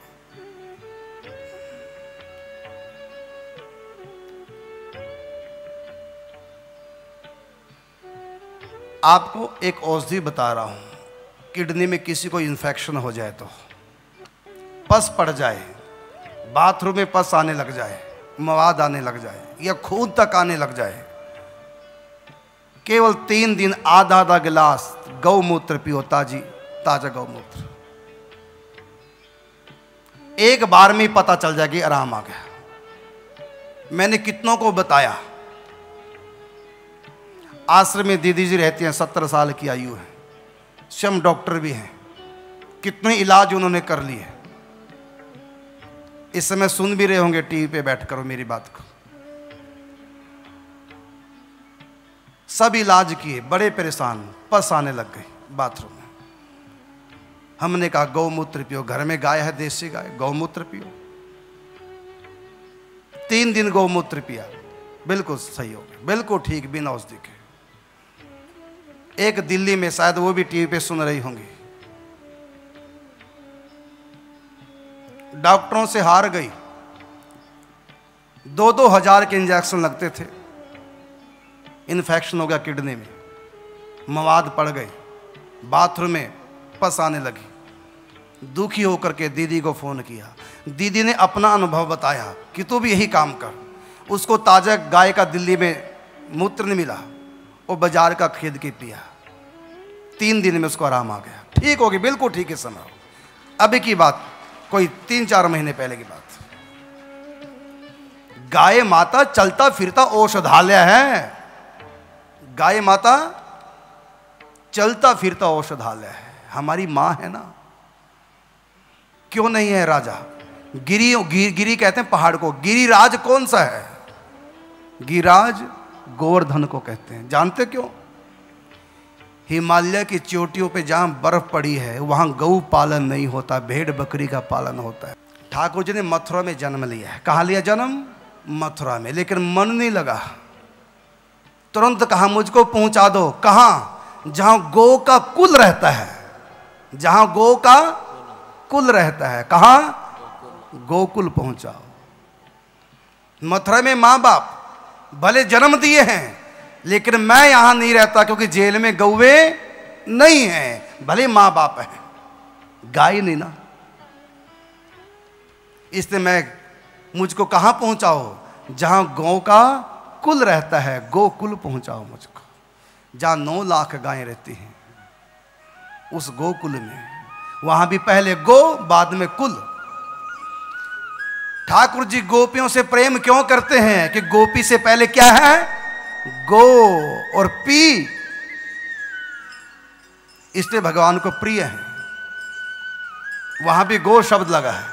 आपको एक औषधि बता रहा हूं। किडनी में किसी को इन्फेक्शन हो जाए, तो पस पड़ जाए, बाथरूम में पस आने लग जाए, मवाद आने लग जाए, या खून तक आने लग जाए, केवल 3 दिन आधा आधा गिलास गौमूत्र पियो, ताजा गौमूत्र। एक बार में पता चल जाएगी, आराम आ गया। मैंने कितनों को बताया। आश्रम में दीदी जी रहती हैं, 17 साल की आयु है, स्वयं डॉक्टर भी हैं, कितने इलाज उन्होंने कर लिए। इस समय सुन भी रहे होंगे टीवी पे बैठ कर मेरी बात को। सब इलाज किए, बड़े परेशान, पस आने लग गई बाथरूम में। हमने कहा गौमूत्र पियो, घर में गाय है, देसी गाय, गौमूत्र पियो। 3 दिन गौमूत्र पिया, बिल्कुल सही हो गया, बिल्कुल ठीक, बिना औषधि के। एक दिल्ली में, शायद वो भी टीवी पे सुन रही होंगी, डॉक्टरों से हार गई, 2-2 हज़ार के इंजेक्शन लगते थे, इन्फेक्शन हो गया किडनी में, मवाद पड़ गई, बाथरूम में पस आने लगी। दुखी होकर के दीदी को फ़ोन किया, दीदी ने अपना अनुभव बताया कि तू भी यही काम कर। उसको ताज़ा गाय का दिल्ली में मूत्र नहीं मिला, वो बाजार का खरीद के पिया, 3 दिन में उसको आराम आ गया, ठीक हो गई, बिल्कुल ठीक है। समय अभी की बात, कोई 3-4 महीने पहले की बात। गाय माता चलता फिरता औषधालय है, गाय माता चलता फिरता औषधालय है, हमारी माँ है ना। क्यों नहीं है राजा? गिरी कहते हैं पहाड़ को, गिरिराज कौन सा है? गिरिराज गोवर्धन को कहते हैं। जानते क्यों? हिमालय की चोटियों पे जहां बर्फ पड़ी है वहां गौ पालन नहीं होता, भेड़ बकरी का पालन होता है। ठाकुर जी ने मथुरा में जन्म लिया है। कहाँ लिया जन्म? मथुरा में। लेकिन मन नहीं लगा, तुरंत कहा मुझको पहुंचा दो। कहाँ? जहां गौ का कुल रहता है, जहां गौ का कुल रहता है। कहाँ? गोकुल पहुंचाओ। मथुरा में माँ बाप भले जन्म दिए हैं, लेकिन मैं यहां नहीं रहता क्योंकि जेल में गौवे नहीं हैं, भले माँ बाप हैं, गाय नहीं ना। इसलिए मुझको कहां पहुंचाओ? जहां गौ का कुल रहता है, गोकुल पहुंचाओ मुझको, जहां 9 लाख गायें रहती हैं, उस गोकुल में। वहां भी पहले गो, बाद में कुल। ठाकुर जी गोपियों से प्रेम क्यों करते हैं? कि गोपी से पहले क्या है? गो और पी, इसलिए भगवान को प्रिय है। वहां भी गो शब्द लगा है।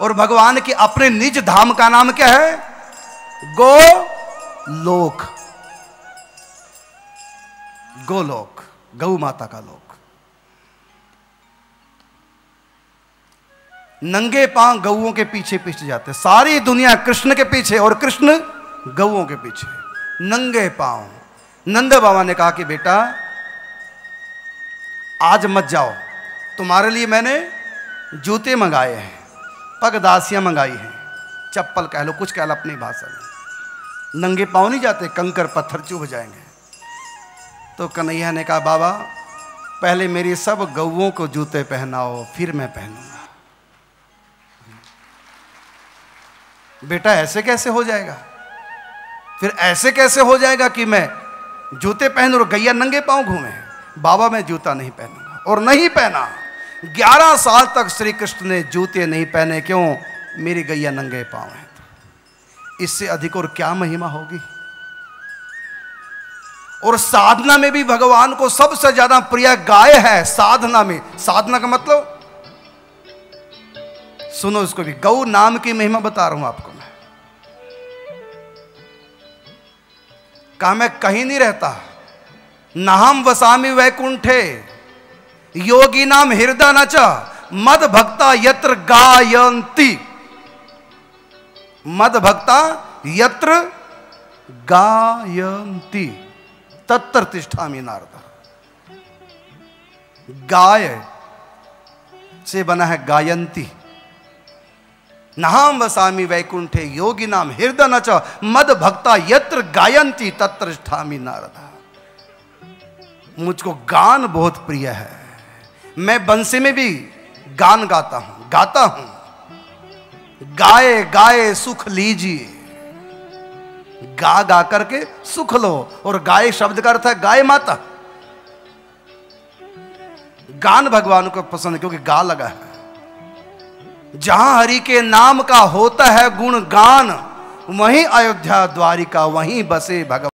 और भगवान के अपने निज धाम का नाम क्या है? गोलोक। गोलोक, गौ माता का लोक। नंगे पांव गौओं के पीछे पीछे जाते, सारी दुनिया कृष्ण के पीछे और कृष्ण गौओं के पीछे, नंगे पांव। नंद बाबा ने कहा कि बेटा आज मत जाओ, तुम्हारे लिए मैंने जूते मंगाए हैं, पगदासियां मंगाई हैं, चप्पल कह लो, कुछ कह लो अपनी भाषा में। नंगे पांव नहीं जाते, कंकर पत्थर चुभ जाएंगे। तो कन्हैया ने कहा बाबा पहले मेरी सब गौओं को जूते पहनाओ, फिर मैं पहनूंगा। बेटा ऐसे कैसे हो जाएगा? फिर ऐसे कैसे हो जाएगा कि मैं जूते पहनूं और गैया नंगे पांव घूमे? बाबा मैं जूता नहीं पहनूंगा, और नहीं पहना। 11 साल तक श्री कृष्ण ने जूते नहीं पहने। क्यों? मेरी गैया नंगे पांव है। इससे अधिक और क्या महिमा होगी? और साधना में भी भगवान को सबसे ज्यादा प्रिय गाय है। साधना में, साधना का मतलब सुनो इसको भी, गौ नाम की महिमा बता रहा हूं आपको मैं। कहा मैं कहीं नहीं रहता, नाहम वसामि वैकुंठे योगी नाम हृदय नच मद भक्ता यत्र गायन्ति। मद भक्ता यत्र गायन्ति तत्र तिष्ठामि नारद। गाय से बना है गायन्ती। नाहम वसामि वैकुंठे योगी नाम हृदय नच मद भक्ता यत्र गायन्ति तत्र तिष्ठामि नारद। मुझको गान बहुत प्रिय है। मैं बंसी में भी गान गाता हूं। गाए गाए सुख लीजिए, गा गा करके सुख लो। और गाय शब्द का अर्थ है गाय माता। गान भगवान को पसंद है क्योंकि गा लगा है। जहां हरि के नाम का होता है गुण गान, वहीं अयोध्या द्वारिका, वहीं बसे भगवान।